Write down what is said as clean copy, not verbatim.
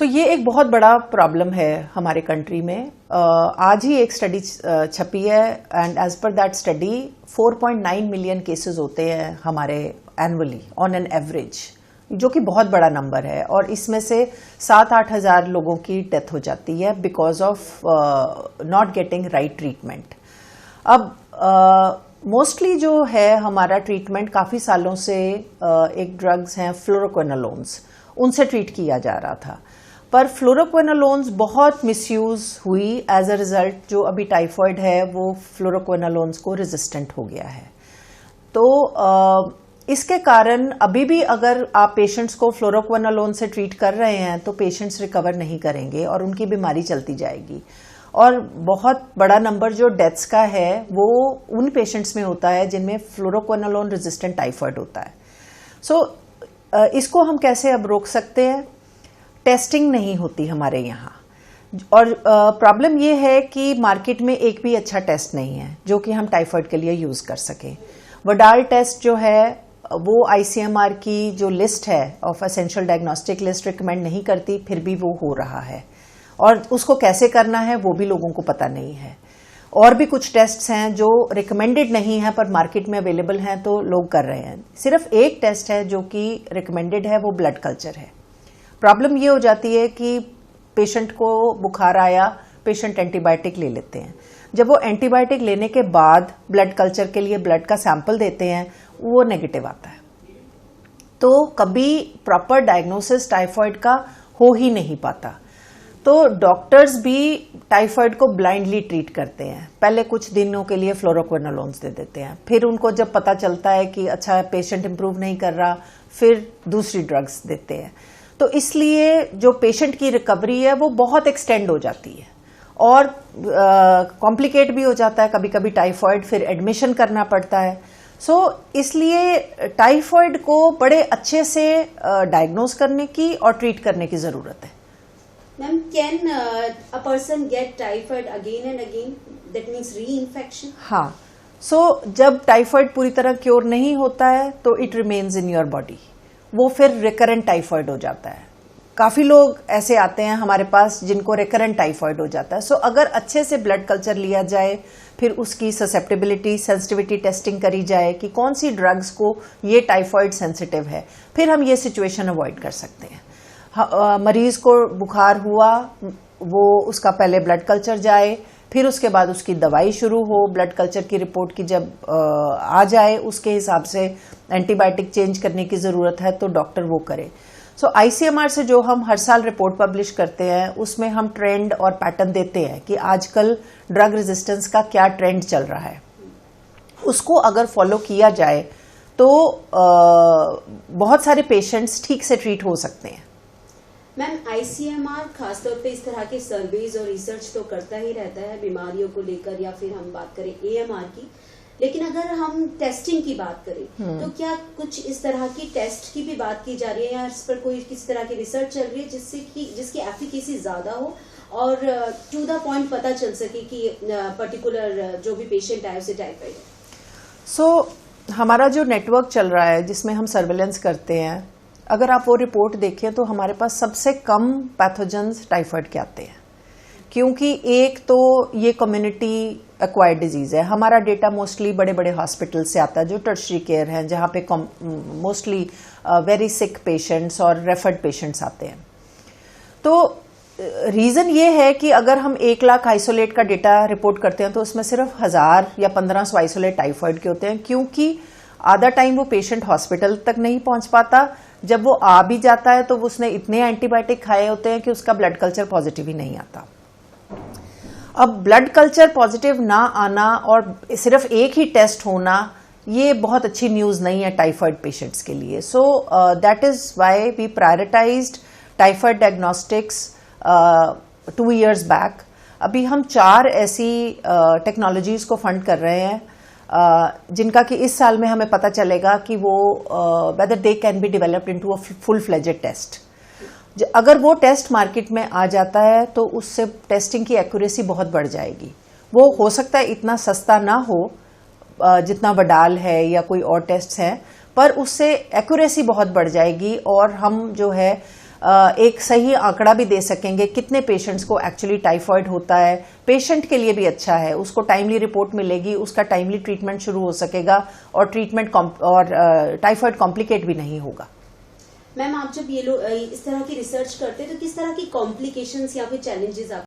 सो ये एक बहुत बड़ा प्रॉब्लम है हमारे कंट्री में। आज ही एक स्टडी छपी है and as per that study 4.9 million cases होते हैं हमारे एनुअली ऑन एन एवरेज, जो कि बहुत बड़ा नंबर है। और इसमें से 7-8 हज़ार लोगों की डेथ हो जाती है because of not getting right treatment. अब मोस्टली जो है हमारा ट्रीटमेंट काफ़ी सालों से एक ड्रग्स हैं फ्लोरोक्विनोलोन्स, उनसे ट्रीट किया जा रहा था। पर फ्लोरोक्विनोलोन्स बहुत मिसयूज हुई एज अ रिजल्ट। जो अभी टाइफॉइड है वो फ्लोरोक्विनोलोन्स को रेजिस्टेंट हो गया है। तो इसके कारण अभी भी अगर आप पेशेंट्स को फ्लोरोक्विनोलोन से ट्रीट कर रहे हैं तो पेशेंट्स रिकवर नहीं करेंगे और उनकी बीमारी चलती जाएगी। और बहुत बड़ा नंबर जो डेथ्स का है वो उन पेशेंट्स में होता है जिनमें फ्लोरोक्विनोलोन रेजिस्टेंट टाइफॉइड होता है। सो इसको हम कैसे अब रोक सकते हैं? टेस्टिंग नहीं होती हमारे यहाँ, और प्रॉब्लम ये है कि मार्केट में एक भी अच्छा टेस्ट नहीं है जो कि हम टाइफॉइड के लिए यूज कर सकें। वडाल टेस्ट जो है वो ICMR की जो लिस्ट है of essential diagnostic list recommend नहीं करती, फिर भी वो हो रहा है। और उसको कैसे करना है वो भी लोगों को पता नहीं है। और भी कुछ टेस्ट्स हैं जो रिकमेंडेड नहीं है पर मार्केट में अवेलेबल हैं तो लोग कर रहे हैं। सिर्फ एक टेस्ट है जो कि रिकमेंडेड है, वो ब्लड कल्चर है। प्रॉब्लम ये हो जाती है कि पेशेंट को बुखार आया, पेशेंट एंटीबायोटिक ले लेते हैं। जब वो एंटीबायोटिक लेने के बाद ब्लड कल्चर के लिए ब्लड का सैंपल देते हैं, वो नेगेटिव आता है। तो कभी प्रॉपर डायग्नोसिस टाइफॉइड का हो ही नहीं पाता। तो डॉक्टर्स भी टाइफॉइड को ब्लाइंडली ट्रीट करते हैं। पहले कुछ दिनों के लिए फ्लोरोक्विनोलोन्स दे देते हैं, फिर उनको जब पता चलता है कि अच्छा पेशेंट इंप्रूव नहीं कर रहा, फिर दूसरी ड्रग्स देते हैं। तो इसलिए जो पेशेंट की रिकवरी है वो बहुत एक्सटेंड हो जाती है और कॉम्प्लिकेट भी हो जाता है। कभी कभी टाइफॉइड फिर एडमिशन करना पड़ता है। सो इसलिए टाइफॉइड को बड़े अच्छे से डायग्नोज करने की और ट्रीट करने की जरूरत है। Ma'am, can a person get typhoid again and again? That means री इन्फेक्शन? हाँ। सो जब टाइफॉइड पूरी तरह क्योर नहीं होता है तो it remains in your body, वो फिर रिकरेंट टाइफॉइड हो जाता है। काफी लोग ऐसे आते हैं हमारे पास जिनको रिकरेंट टाइफॉइड हो जाता है। सो अगर अच्छे से ब्लड कल्चर लिया जाए, फिर उसकी ससेप्टेबिलिटी सेंसिटिविटी टेस्टिंग करी जाए कि कौन सी ड्रग्स को ये टाइफॉइड सेंसिटिव है, फिर हम ये सिचुएशन अवॉइड कर सकते हैं। मरीज को बुखार हुआ, वो उसका पहले ब्लड कल्चर जाए, फिर उसके बाद उसकी दवाई शुरू हो। ब्लड कल्चर की रिपोर्ट की जब आ जाए उसके हिसाब से एंटीबायोटिक चेंज करने की जरूरत है तो डॉक्टर वो करे। सो ICMR से जो हम हर साल रिपोर्ट पब्लिश करते हैं उसमें हम ट्रेंड और पैटर्न देते हैं कि आजकल ड्रग रेजिस्टेंस का क्या ट्रेंड चल रहा है। उसको अगर फॉलो किया जाए तो बहुत सारे पेशेंट्स ठीक से ट्रीट हो सकते हैं। मैम, ICMR खासतौर पे इस तरह के सर्वेज और रिसर्च तो करता ही रहता है बीमारियों को लेकर, या फिर हम बात करें AMR की। लेकिन अगर हम टेस्टिंग की बात करें तो क्या कुछ इस तरह की टेस्ट की भी बात की जा रही है, या इस पर कोई किस तरह की रिसर्च चल रही है जिसकी एफिकेसी ज्यादा हो और टू द पॉइंट पता चल सके कि पर्टिकुलर जो भी पेशेंट आए उसे टाइफाइड है? सो हमारा जो नेटवर्क चल रहा है जिसमें हम सर्वेलेंस करते हैं, अगर आप वो रिपोर्ट देखें तो हमारे पास सबसे कम पैथोजेंस टाइफाइड के आते हैं। क्योंकि एक तो ये कम्युनिटी एक्वायर्ड डिजीज है। हमारा डेटा मोस्टली बड़े बड़े हॉस्पिटल से आता है जो टर्शरी केयर हैं, जहाँ पे मोस्टली वेरी सिक पेशेंट्स और रेफर्ड पेशेंट्स आते हैं। तो रीजन ये है कि अगर हम 1 लाख आइसोलेट का डेटा रिपोर्ट करते हैं तो उसमें सिर्फ 1000 या 1500 आइसोलेट टाइफाइड के होते हैं, क्योंकि आधा टाइम वो पेशेंट हॉस्पिटल तक नहीं पहुंच पाता। जब वो आ भी जाता है तो उसने इतने एंटीबायोटिक खाए होते हैं कि उसका ब्लड कल्चर पॉजिटिव ही नहीं आता। अब ब्लड कल्चर पॉजिटिव ना आना और सिर्फ एक ही टेस्ट होना, ये बहुत अच्छी न्यूज नहीं है टाइफाइड पेशेंट्स के लिए। So that is why we prioritized typhoid diagnostics 2 years back. अभी हम 4 ऐसी टेक्नोलॉजीज को फंड कर रहे हैं जिनका कि इस साल में हमें पता चलेगा कि वो whether they can be developed into a full fledged test. अगर वो टेस्ट मार्केट में आ जाता है तो उससे टेस्टिंग की एक्यूरेसी बहुत बढ़ जाएगी। वो हो सकता है इतना सस्ता ना हो जितना वडाल है या कोई और टेस्ट हैं, पर उससे एक्यूरेसी बहुत बढ़ जाएगी और हम जो है एक सही आंकड़ा भी दे सकेंगे कितने पेशेंट्स को एक्चुअली टाइफॉइड होता है। पेशेंट के लिए भी अच्छा है, उसको टाइमली रिपोर्ट मिलेगी, उसका टाइमली ट्रीटमेंट शुरू हो सकेगा और ट्रीटमेंट और टाइफॉइड कॉम्प्लिकेट भी नहीं होगा। मैम, आप जब ये लोग इस तरह की रिसर्च करते हैं तो किस तरह की कॉम्प्लिकेशंस या फिर चैलेंजेस आप